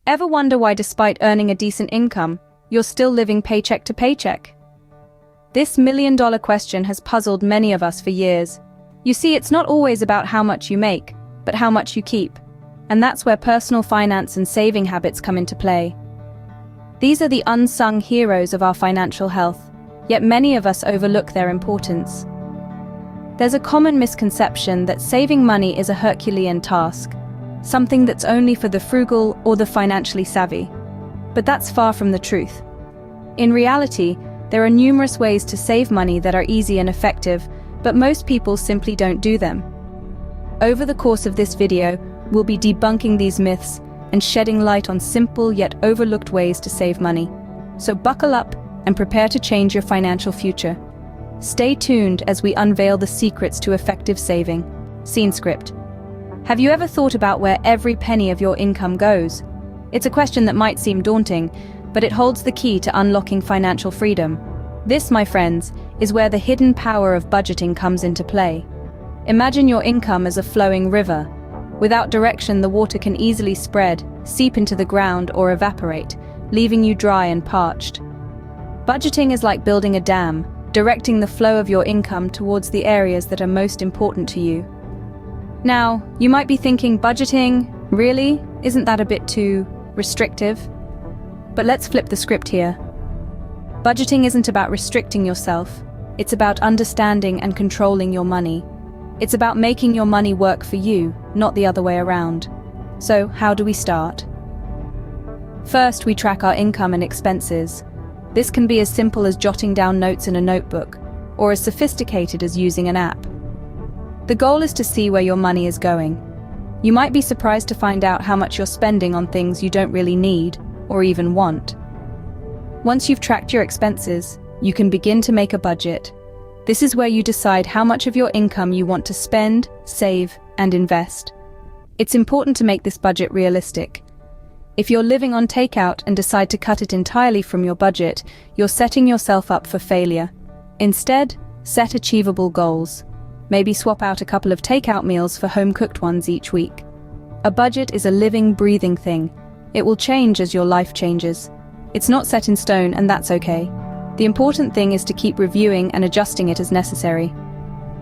Ever wonder why, despite earning a decent income, you're still living paycheck to paycheck? This million-dollar question has puzzled many of us for years. You see, it's not always about how much you make, but how much you keep. And that's where personal finance and saving habits come into play. These are the unsung heroes of our financial health, yet many of us overlook their importance. There's a common misconception that saving money is a Herculean task, something that's only for the frugal or the financially savvy. But that's far from the truth. In reality, there are numerous ways to save money that are easy and effective, but most people simply don't do them. Over the course of this video, we'll be debunking these myths and shedding light on simple yet overlooked ways to save money. So buckle up and prepare to change your financial future. Stay tuned as we unveil the secrets to effective saving. Scene script. Have you ever thought about where every penny of your income goes? It's a question that might seem daunting, but it holds the key to unlocking financial freedom. This, my friends, is where the hidden power of budgeting comes into play. Imagine your income as a flowing river. Without direction, the water can easily spread, seep into the ground, or evaporate, leaving you dry and parched. Budgeting is like building a dam, directing the flow of your income towards the areas that are most important to you. Now, you might be thinking, budgeting? Really? Isn't that a bit too restrictive? But let's flip the script here. Budgeting isn't about restricting yourself. It's about understanding and controlling your money. It's about making your money work for you, not the other way around. So, how do we start? First, we track our income and expenses. This can be as simple as jotting down notes in a notebook, or as sophisticated as using an app. The goal is to see where your money is going. You might be surprised to find out how much you're spending on things you don't really need, or even want. Once you've tracked your expenses, you can begin to make a budget. This is where you decide how much of your income you want to spend, save, and invest. It's important to make this budget realistic. If you're living on takeout and decide to cut it entirely from your budget, you're setting yourself up for failure. Instead, set achievable goals. Maybe swap out a couple of takeout meals for home-cooked ones each week. A budget is a living, breathing thing. It will change as your life changes. It's not set in stone, and that's okay. The important thing is to keep reviewing and adjusting it as necessary.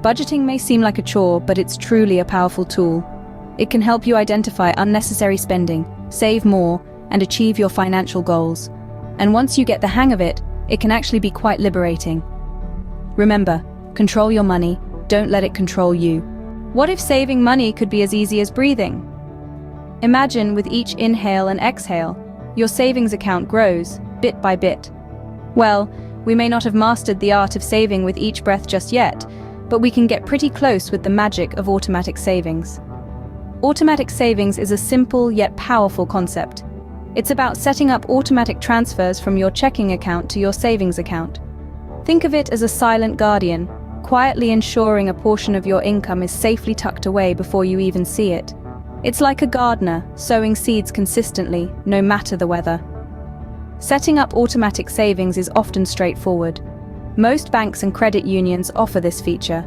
Budgeting may seem like a chore, but it's truly a powerful tool. It can help you identify unnecessary spending, save more, and achieve your financial goals. And once you get the hang of it, it can actually be quite liberating. Remember, control your money, don't let it control you. What if saving money could be as easy as breathing? Imagine with each inhale and exhale, your savings account grows, bit by bit. Well, we may not have mastered the art of saving with each breath just yet, but we can get pretty close with the magic of automatic savings. Automatic savings is a simple yet powerful concept. It's about setting up automatic transfers from your checking account to your savings account. Think of it as a silent guardian, quietly ensuring a portion of your income is safely tucked away before you even see it. It's like a gardener sowing seeds consistently, no matter the weather. Setting up automatic savings is often straightforward. Most banks and credit unions offer this feature.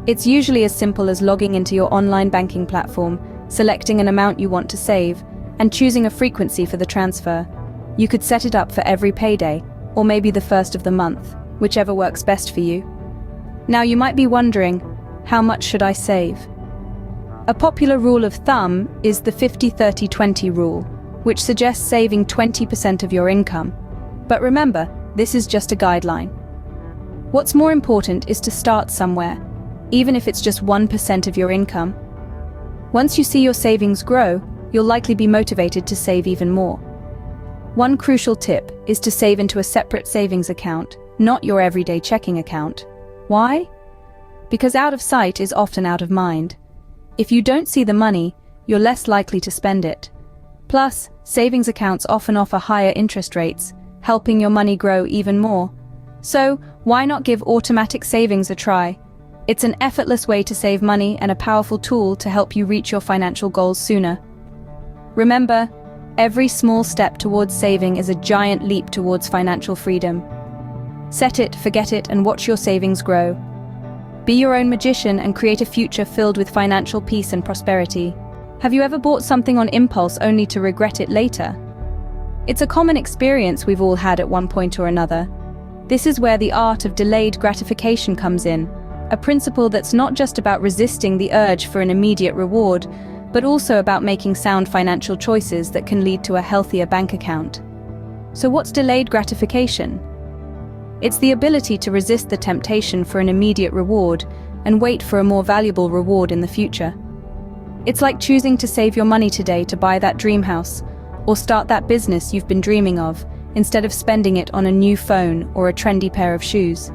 It's usually as simple as logging into your online banking platform, selecting an amount you want to save, and choosing a frequency for the transfer. You could set it up for every payday, or maybe the first of the month, whichever works best for you. Now you might be wondering, how much should I save? A popular rule of thumb is the 50-30-20 rule, which suggests saving 20% of your income. But remember, this is just a guideline. What's more important is to start somewhere, even if it's just 1% of your income. Once you see your savings grow, you'll likely be motivated to save even more. One crucial tip is to save into a separate savings account, not your everyday checking account. Why? Because out of sight is often out of mind. If you don't see the money, you're less likely to spend it. Plus, savings accounts often offer higher interest rates, helping your money grow even more. So, why not give automatic savings a try? It's an effortless way to save money and a powerful tool to help you reach your financial goals sooner. Remember, every small step towards saving is a giant leap towards financial freedom. Set it, forget it, and watch your savings grow. Be your own magician and create a future filled with financial peace and prosperity. Have you ever bought something on impulse only to regret it later? It's a common experience we've all had at one point or another. This is where the art of delayed gratification comes in, a principle that's not just about resisting the urge for an immediate reward, but also about making sound financial choices that can lead to a healthier bank account. So what's delayed gratification? It's the ability to resist the temptation for an immediate reward and wait for a more valuable reward in the future. It's like choosing to save your money today to buy that dream house or start that business you've been dreaming of, instead of spending it on a new phone or a trendy pair of shoes.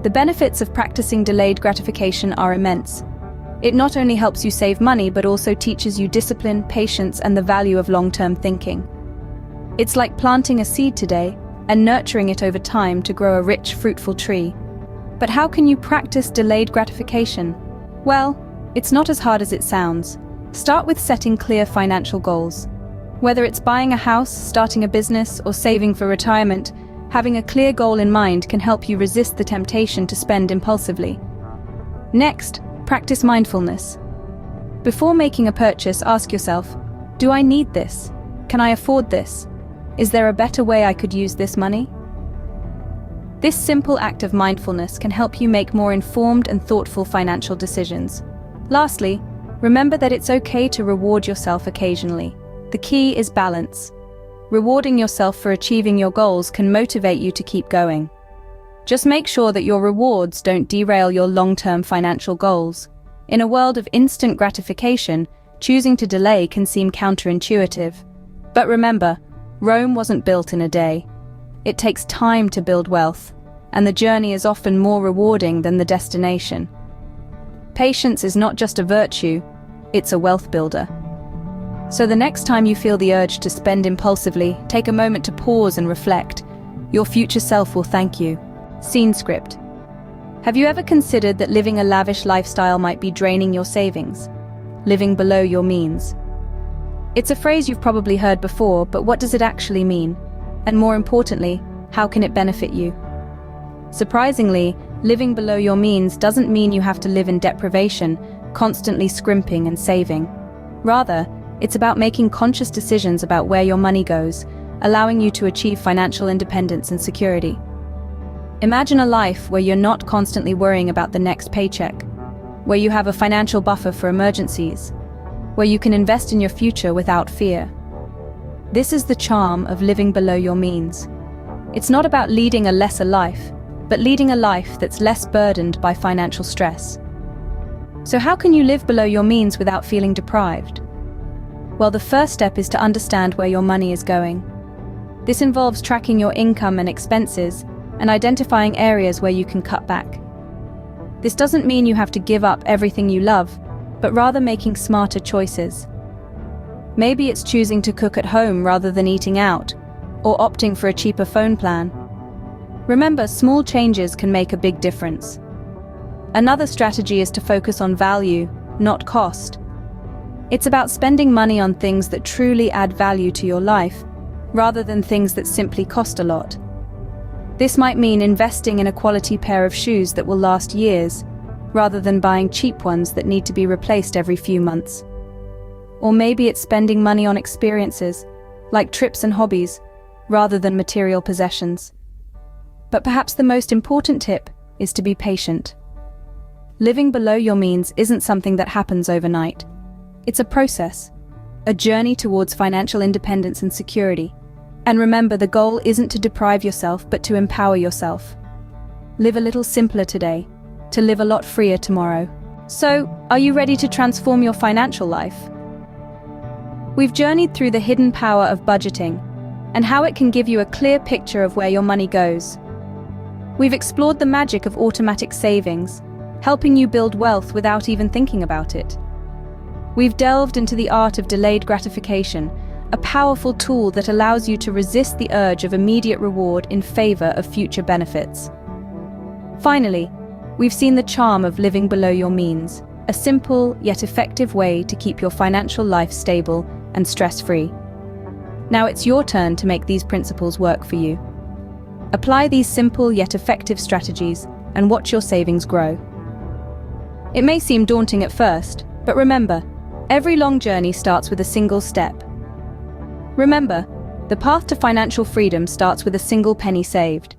The benefits of practicing delayed gratification are immense. It not only helps you save money, but also teaches you discipline, patience, and the value of long-term thinking. It's like planting a seed today and nurturing it over time to grow a rich, fruitful tree. But how can you practice delayed gratification? Well, it's not as hard as it sounds. Start with setting clear financial goals. Whether it's buying a house, starting a business, or saving for retirement, having a clear goal in mind can help you resist the temptation to spend impulsively. Next, practice mindfulness. Before making a purchase, ask yourself, do I need this? Can I afford this? Is there a better way I could use this money? This simple act of mindfulness can help you make more informed and thoughtful financial decisions. Lastly, remember that it's okay to reward yourself occasionally. The key is balance. Rewarding yourself for achieving your goals can motivate you to keep going. Just make sure that your rewards don't derail your long-term financial goals. In a world of instant gratification, choosing to delay can seem counterintuitive. But remember, Rome wasn't built in a day. It takes time to build wealth, and the journey is often more rewarding than the destination. Patience is not just a virtue, it's a wealth builder. So the next time you feel the urge to spend impulsively, take a moment to pause and reflect. Your future self will thank you. Scene script. Have you ever considered that living a lavish lifestyle might be draining your savings? Living below your means. It's a phrase you've probably heard before, but what does it actually mean? And more importantly, how can it benefit you? Surprisingly, living below your means doesn't mean you have to live in deprivation, constantly scrimping and saving. Rather, it's about making conscious decisions about where your money goes, allowing you to achieve financial independence and security. Imagine a life where you're not constantly worrying about the next paycheck, where you have a financial buffer for emergencies, where you can invest in your future without fear. This is the charm of living below your means. It's not about leading a lesser life, but leading a life that's less burdened by financial stress. So how can you live below your means without feeling deprived? Well, the first step is to understand where your money is going. This involves tracking your income and expenses and identifying areas where you can cut back. This doesn't mean you have to give up everything you love, but rather making smarter choices. Maybe it's choosing to cook at home rather than eating out, or opting for a cheaper phone plan. Remember, small changes can make a big difference. Another strategy is to focus on value, not cost. It's about spending money on things that truly add value to your life, rather than things that simply cost a lot. This might mean investing in a quality pair of shoes that will last years, rather than buying cheap ones that need to be replaced every few months. Or maybe it's spending money on experiences, like trips and hobbies, rather than material possessions. But perhaps the most important tip is to be patient. Living below your means isn't something that happens overnight. It's a process, a journey towards financial independence and security. And remember, the goal isn't to deprive yourself, but to empower yourself. Live a little simpler today, to live a lot freer tomorrow. So, are you ready to transform your financial life? We've journeyed through the hidden power of budgeting and how it can give you a clear picture of where your money goes. We've explored the magic of automatic savings, helping you build wealth without even thinking about it. We've delved into the art of delayed gratification, a powerful tool that allows you to resist the urge of immediate reward in favor of future benefits. Finally, we've seen the charm of living below your means, a simple yet effective way to keep your financial life stable and stress-free. Now it's your turn to make these principles work for you. Apply these simple yet effective strategies and watch your savings grow. It may seem daunting at first, but remember, every long journey starts with a single step. Remember, The path to financial freedom starts with a single penny saved.